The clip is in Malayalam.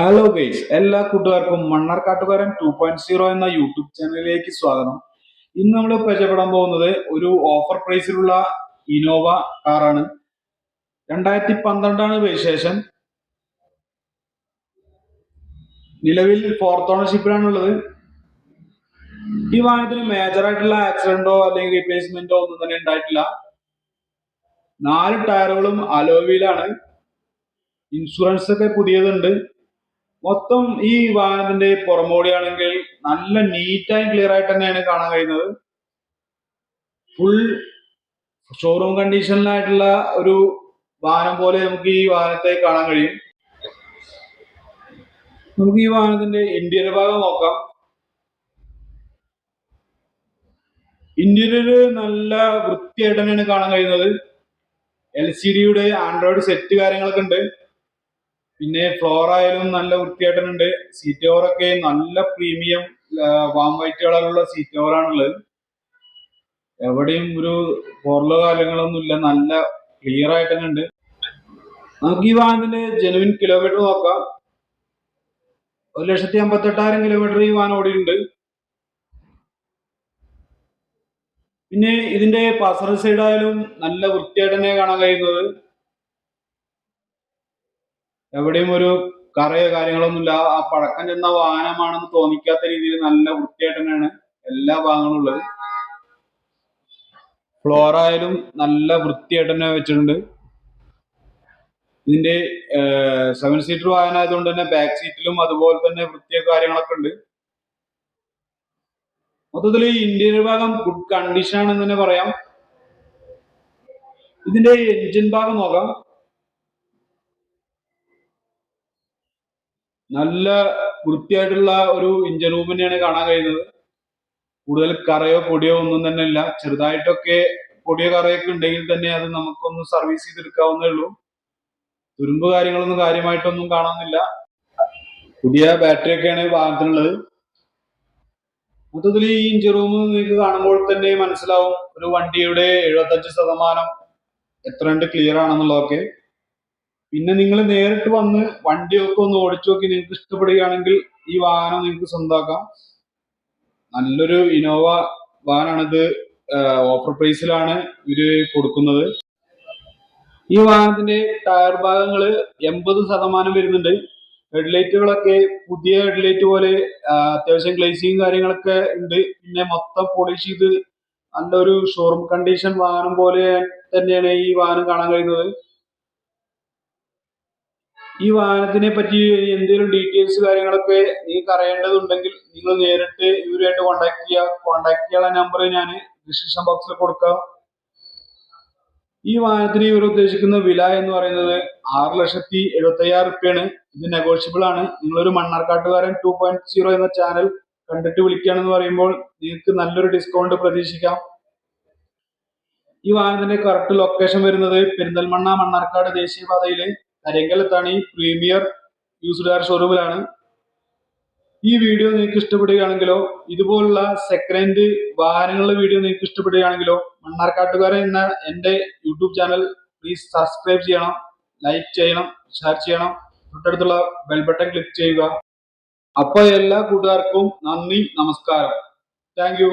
ഹലോ ഗൈസ്, എല്ലാ കൂട്ടുകാർക്കും മണ്ണാർക്കാട്ടുകാരൻ 2.0 എന്ന യൂട്യൂബ് ചാനലിലേക്ക് സ്വാഗതം. ഇന്ന് നമ്മൾ പരിചയപ്പെടാൻ പോകുന്നത് ഒരു ഓഫർ പ്രൈസിലുള്ള ഇനോവ കാറാണ്. 2012 രജിസ്ട്രേഷൻ. നിലവിൽ ഫോർത്ത് ഓണർഷിപ്പിലാണുള്ളത്. ഈ വാഹനത്തിന് മേജർ ആയിട്ടുള്ള ആക്സിഡന്റോ അല്ലെങ്കിൽ റീപ്ലേസ്മെന്റോ ഒന്നും തന്നെ ഉണ്ടായിട്ടില്ല. 4 ടയറുകളും അലോയിലാണ്. ഇൻഷുറൻസ് ഒക്കെ പുതിയതുണ്ട്. മൊത്തം ഈ വാഹനത്തിന്റെ പുറമോടിയാണെങ്കിൽ നല്ല നീറ്റ് ആൻഡ് ക്ലിയർ ആയിട്ട് തന്നെയാണ് കാണാൻ കഴിയുന്നത്. ഫുൾ ഷോറൂം കണ്ടീഷനിലായിട്ടുള്ള ഒരു വാഹനം പോലെ നമുക്ക് ഈ വാഹനത്തെ കാണാൻ കഴിയും. നമുക്ക് ഈ വാഹനത്തിന്റെ ഇന്റീരിയർ ഭാഗം നോക്കാം. ഇന്റീരിയർ നല്ല വൃത്തിയായിട്ട് തന്നെയാണ് കാണാൻ കഴിയുന്നത്. LCDയുടെ ആൻഡ്രോയിഡ് സെറ്റ് കാര്യങ്ങളൊക്കെ ഉണ്ട്. പിന്നെ ഫ്ലോർ ആയാലും നല്ല വൃത്തിയായിട്ടുണ്ട്. സീറ്റ് കവറൊക്കെ നല്ല പ്രീമിയം വാം വൈറ്റ് കളറുള്ള സീറ്റ് കവറാണുള്ളത്. എവിടെയും ഒരു പോറലോ കാര്യങ്ങളൊന്നും ഇല്ല, നല്ല ക്ലിയർ ആയിട്ട് തന്നെ ഉണ്ട്. നമുക്ക് ഈ വാഹനത്തിന്റെ ജെനുവിൻ കിലോമീറ്റർ നോക്കാം. 1,58,000 കിലോമീറ്റർ ഈ വാഹനം ഓടിയിട്ടുണ്ട്. പിന്നെ ഇതിന്റെ പാസഞ്ചർ സൈഡ് ആയാലും നല്ല വൃത്തിയായിട്ട് തന്നെ കാണാൻ കഴിയുന്നത്. എവിടെയും ഒരു കറയോ കാര്യങ്ങളൊന്നുമില്ല. ആ പഴക്കം ചെന്ന വാഹനമാണെന്ന് തോന്നിക്കാത്ത രീതിയിൽ നല്ല വൃത്തിയായിട്ട് തന്നെയാണ് എല്ലാ ഭാഗങ്ങളും ഉള്ളത്. ഫ്ലോർ ആയാലും നല്ല വൃത്തിയായിട്ട് തന്നെ വെച്ചിട്ടുണ്ട്. ഇതിന്റെ 7 സീറ്റർ വാഹനമായതുകൊണ്ട് തന്നെ ബാക്ക് സീറ്റിലും അതുപോലെ തന്നെ വൃത്തിയോ കാര്യങ്ങളൊക്കെ ഉണ്ട്. മൊത്തത്തിൽ ഇന്റീരിയർ ഭാഗം ഗുഡ് കണ്ടീഷൻ ആണെന്ന് തന്നെ പറയാം. ഇതിന്റെ എഞ്ചിൻ ഭാഗം നോക്കാം. നല്ല വൃത്തിയായിട്ടുള്ള ഒരു എഞ്ചിൻ റൂം തന്നെയാണ് കാണാൻ കഴിയുന്നത്. കൂടുതൽ കറയോ പൊടിയോ ഒന്നും തന്നെ ഇല്ല. ചെറുതായിട്ടൊക്കെ പൊടിയോ കറയൊക്കെ ഉണ്ടെങ്കിൽ തന്നെ അത് നമുക്കൊന്ന് സർവീസ് ചെയ്തെടുക്കാവുന്നേ ഉള്ളൂ. തുരുമ്പ് കാര്യങ്ങളൊന്നും കാര്യമായിട്ടൊന്നും കാണാനില്ല. പുതിയ ബാറ്ററി ഒക്കെയാണ് വാഹനത്തിനുള്ളത്. മൊത്തത്തിൽ ഈ എഞ്ചിൻ റൂം നിങ്ങൾക്ക് കാണുമ്പോൾ തന്നെ മനസ്സിലാവും ഒരു വണ്ടിയുടെ 75% എത്ര കണ്ട് ക്ലിയർ ആണെന്നുള്ളതൊക്കെ. പിന്നെ നിങ്ങൾ നേരിട്ട് വന്ന് വണ്ടിയൊക്കെ ഒന്ന് ഓടിച്ചു നോക്കി നിങ്ങൾക്ക് ഇഷ്ടപ്പെടുകയാണെങ്കിൽ ഈ വാഹനം നിങ്ങൾക്ക് സ്വന്തമാക്കാം. നല്ലൊരു ഇനോവ വാഹനമാണിത്. ഓഫർ പ്രൈസിലാണ് ഇവര് കൊടുക്കുന്നത്. ഈ വാഹനത്തിന്റെ ടയർ ഭാഗങ്ങൾ 80% വരുന്നുണ്ട്. ഹെഡ്ലൈറ്റുകളൊക്കെ പുതിയ ഹെഡ്ലൈറ്റ് പോലെ അത്യാവശ്യം ഗ്ലേസിങ് കാര്യങ്ങളൊക്കെ ഉണ്ട്. പിന്നെ മൊത്തം പോളിഷ് ചെയ്ത് നല്ലൊരു ഷോറൂം കണ്ടീഷൻ വാഹനം പോലെ തന്നെയാണ് ഈ വാഹനം കാണാൻ കഴിയുന്നത്. ഈ വാഹനത്തിനെ പറ്റി എന്തെങ്കിലും ഡീറ്റെയിൽസ് കാര്യങ്ങളൊക്കെ നിങ്ങൾക്ക് അറിയേണ്ടതുണ്ടെങ്കിൽ നിങ്ങൾ നേരിട്ട് ഇവരുമായിട്ട് കോൺടാക്ട് ചെയ്യാനുള്ള നമ്പർ ഞാൻ ഡിസ്ക്രിപ്ഷൻ ബോക്സിൽ കൊടുക്കാം. ഈ വാഹനത്തിന് ഇവർ ഉദ്ദേശിക്കുന്ന വില എന്ന് പറയുന്നത് 6,75,000 റുപ്യാണ്. ഇത് നെഗോഷ്യബിൾ ആണ്. നിങ്ങളൊരു മണ്ണാർക്കാട്ടുകാരൻ 2.0 എന്ന ചാനൽ കണ്ടിട്ട് വിളിക്കുകയാണെന്ന് പറയുമ്പോൾ നിങ്ങൾക്ക് നല്ലൊരു ഡിസ്കൗണ്ട് പ്രതീക്ഷിക്കാം. ഈ വാഹനത്തിന്റെ കറക്റ്റ് ലൊക്കേഷൻ വരുന്നത് പെരിന്തൽമണ്ണ മണ്ണാർക്കാട് ദേശീയപാതയിലെ കരിങ്കലത്താണ്. ഈ പ്രീമിയർ യൂസ്ഡ് കാർ ഷോറൂമിലാണ്. ഈ വീഡിയോ നിങ്ങൾക്ക് ഇഷ്ടപ്പെടുകയാണെങ്കിലോ ഇതുപോലുള്ള സെക്കൻഡ് ഹാൻഡ് വാഹനങ്ങളുടെ വീഡിയോ നിങ്ങൾക്ക് ഇഷ്ടപ്പെടുകയാണെങ്കിലോ മണ്ണാർക്കാട്ടുകാരൻ എന്ന എൻ്റെ യൂട്യൂബ് ചാനൽ പ്ലീസ് സബ്സ്ക്രൈബ് ചെയ്യണം, ലൈക്ക് ചെയ്യണം, ഷെയർ ചെയ്യണം, തൊട്ടടുത്തുള്ള ബെൽ ബട്ടൺ ക്ലിക്ക് ചെയ്യുക. അപ്പോൾ എല്ലാ കൂട്ടുകാർക്കും നന്ദി, നമസ്കാരം. Thank you.